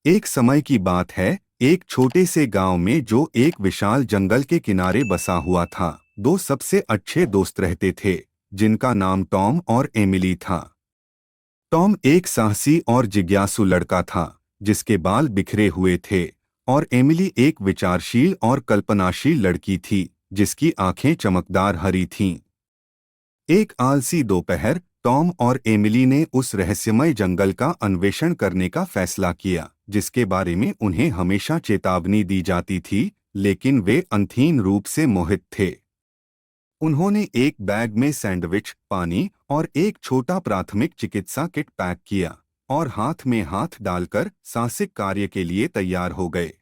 एक समय की बात है, एक छोटे से गांव में जो एक विशाल जंगल के किनारे बसा हुआ था। दो सबसे अच्छे दोस्त रहते थे, जिनका नाम टॉम और एमिली था। टॉम एक साहसी और जिज्ञासु लड़का था, जिसके बाल बिखरे हुए थे, और एमिली एक विचारशील और कल्पनाशील लड़की थी, जिसकी आंखें चमकदार हरी थीं। एक आलसी दोपहर टॉम और एमिली ने उस रहस्यमय जंगल का अन्वेषण करने का फैसला किया, जिसके बारे में उन्हें हमेशा चेतावनी दी जाती थी, लेकिन वे अंतहीन रूप से मोहित थे। उन्होंने एक बैग में सैंडविच, पानी और एक छोटा प्राथमिक चिकित्सा किट पैक किया, और हाथ में हाथ डालकर साहसिक कार्य के लिए तैयार हो गए।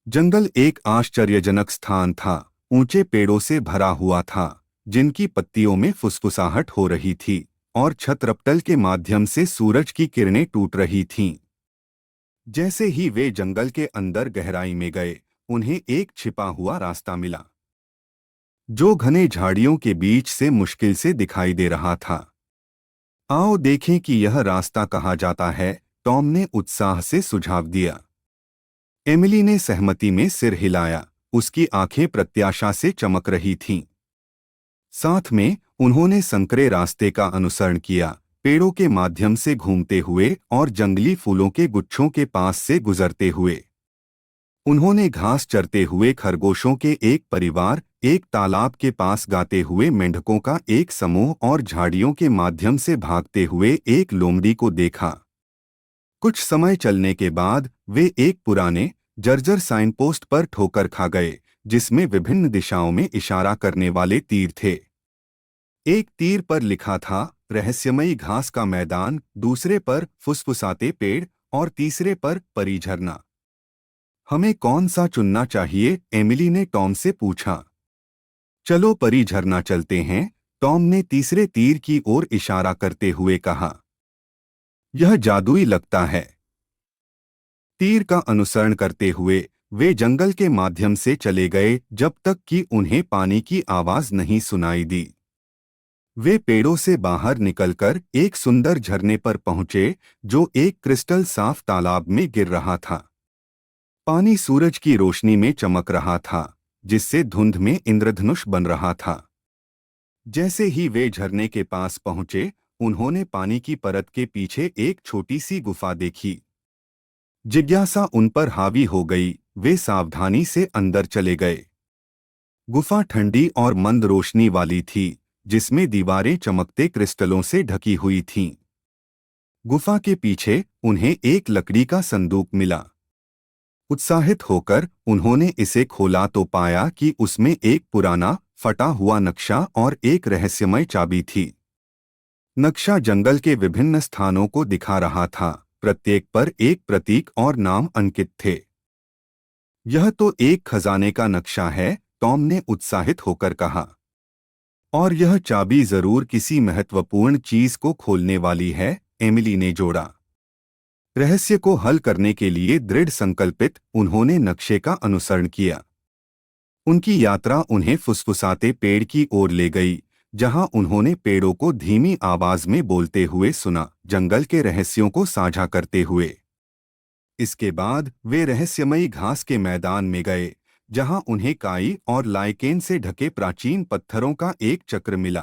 जंगल एक आश्चर्यजनक स्थान था, ऊंचे पेड़ों से भरा हुआ था, जिनकी पत्तियों में फुसफुसाहट हो रही थी, और छतरपटल के माध्यम से सूरज की किरणें टूट रही थीं। जैसे ही वे जंगल के अंदर गहराई में गए, उन्हें एक छिपा हुआ रास्ता मिला, जो घने झाड़ियों के बीच से मुश्किल से दिखाई दे रहा था। आओ देखें कि यह रास्ता कहाँ जाता है, टॉम ने उत्साह से सुझाव दिया। एमिली ने सहमति में सिर हिलाया, उसकी आंखें प्रत्याशा से चमक रही थीं। साथ में उन्होंने संकरे रास्ते का अनुसरण किया, पेड़ों के माध्यम से घूमते हुए और जंगली फूलों के गुच्छों के पास से गुजरते हुए। उन्होंने घास चरते हुए खरगोशों के एक परिवार, एक तालाब के पास गाते हुए मेंढकों का एक समूह और झाड़ियों के माध्यम से भागते हुए एक लोमड़ी को देखा। कुछ समय चलने के बाद वे एक पुराने, जर्जर साइनपोस्ट पर ठोकर खा गए, जिसमें विभिन्न दिशाओं में इशारा करने वाले तीर थे। एक तीर पर लिखा था रहस्यमयी घास का मैदान, दूसरे पर फुसफुसाते पेड़, और तीसरे पर परी झरना। हमें कौन सा चुनना चाहिए? एमिली ने टॉम से पूछा। चलो परी झरना चलते हैं, टॉम ने तीसरे तीर की ओर इशारा करते हुए कहा। यह जादुई लगता है। तीर का अनुसरण करते हुए वे जंगल के माध्यम से चले गए जब तक कि उन्हें पानी की आवाज नहीं सुनाई दी। वे पेड़ों से बाहर निकलकर एक सुंदर झरने पर पहुंचे, जो एक क्रिस्टल साफ तालाब में गिर रहा था। पानी सूरज की रोशनी में चमक रहा था, जिससे धुंध में इंद्रधनुष बन रहा था। जैसे ही वे झरने के पास पहुंचे, उन्होंने पानी की परत के पीछे एक छोटी सी गुफा देखी। जिज्ञासा उन पर हावी हो गई, वे सावधानी से अंदर चले गए। गुफा ठंडी और मंद रोशनी वाली थी, जिसमें दीवारें चमकते क्रिस्टलों से ढकी हुई थीं। गुफा के पीछे उन्हें एक लकड़ी का संदूक मिला। उत्साहित होकर उन्होंने इसे खोला तो पाया कि उसमें एक पुराना, फटा हुआ नक्शा और एक रहस्यमय चाबी थी। नक्शा जंगल के विभिन्न स्थानों को दिखा रहा था, प्रत्येक पर एक प्रतीक और नाम अंकित थे। यह तो एक खजाने का नक्शा है, टॉम ने उत्साहित होकर कहा। और यह चाबी जरूर किसी महत्वपूर्ण चीज को खोलने वाली है, एमिली ने जोड़ा। रहस्य को हल करने के लिए दृढ़ संकल्पित उन्होंने नक्शे का अनुसरण किया। उनकी यात्रा उन्हें फुसफुसाते पेड़ की ओर ले गई, जहां उन्होंने पेड़ों को धीमी आवाज में बोलते हुए सुना, जंगल के रहस्यों को साझा करते हुए। इसके बाद वे रहस्यमयी घास के मैदान में गए, जहां उन्हें काई और लाइकेन से ढके प्राचीन पत्थरों का एक चक्र मिला।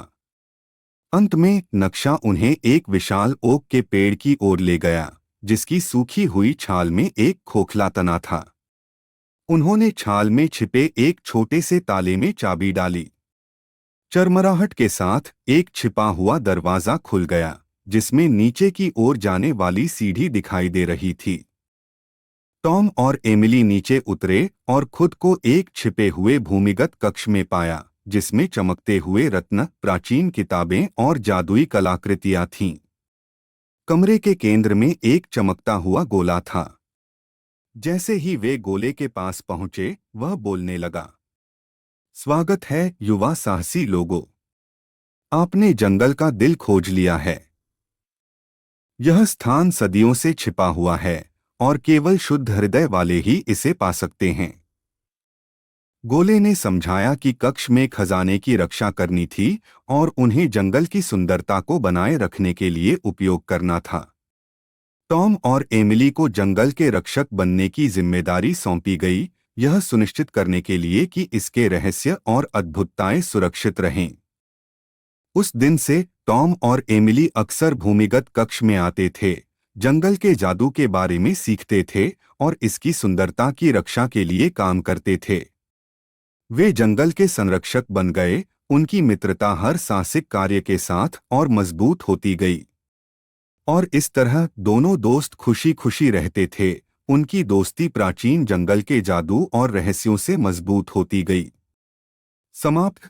अंत में नक्शा उन्हें एक विशाल ओक के पेड़ की ओर ले गया, जिसकी सूखी हुई छाल में एक खोखला तना था। उन्होंने छाल में छिपे एक छोटे से ताले में चाबी डाली। चरमराहट के साथ एक छिपा हुआ दरवाजा खुल गया, जिसमें नीचे की ओर जाने वाली सीढ़ी दिखाई दे रही थी। टॉम और एमिली नीचे उतरे और खुद को एक छिपे हुए भूमिगत कक्ष में पाया, जिसमें चमकते हुए रत्न, प्राचीन किताबें और जादुई कलाकृतियां थीं। कमरे के केंद्र में एक चमकता हुआ गोला था। जैसे ही वे गोले के पास पहुंचे, वह बोलने लगा। स्वागत है युवा साहसी लोगों, आपने जंगल का दिल खोज लिया है। यह स्थान सदियों से छिपा हुआ है, और केवल शुद्ध हृदय वाले ही इसे पा सकते हैं। गोले ने समझाया कि कक्ष में खजाने की रक्षा करनी थी और उन्हें जंगल की सुंदरता को बनाए रखने के लिए उपयोग करना था। टॉम और एमिली को जंगल के रक्षक बनने की जिम्मेदारी सौंपी गई, यह सुनिश्चित करने के लिए कि इसके रहस्य और अद्भुतताएं सुरक्षित रहें। उस दिन से टॉम और एमिली अक्सर भूमिगत कक्ष में आते थे, जंगल के जादू के बारे में सीखते थे और इसकी सुंदरता की रक्षा के लिए काम करते थे। वे जंगल के संरक्षक बन गए, उनकी मित्रता हर साहसिक कार्य के साथ और मजबूत होती गई। और इस तरह दोनों दोस्त खुशी खुशी रहते थे, उनकी दोस्ती प्राचीन जंगल के जादू और रहस्यों से मजबूत होती गई। समाप्त।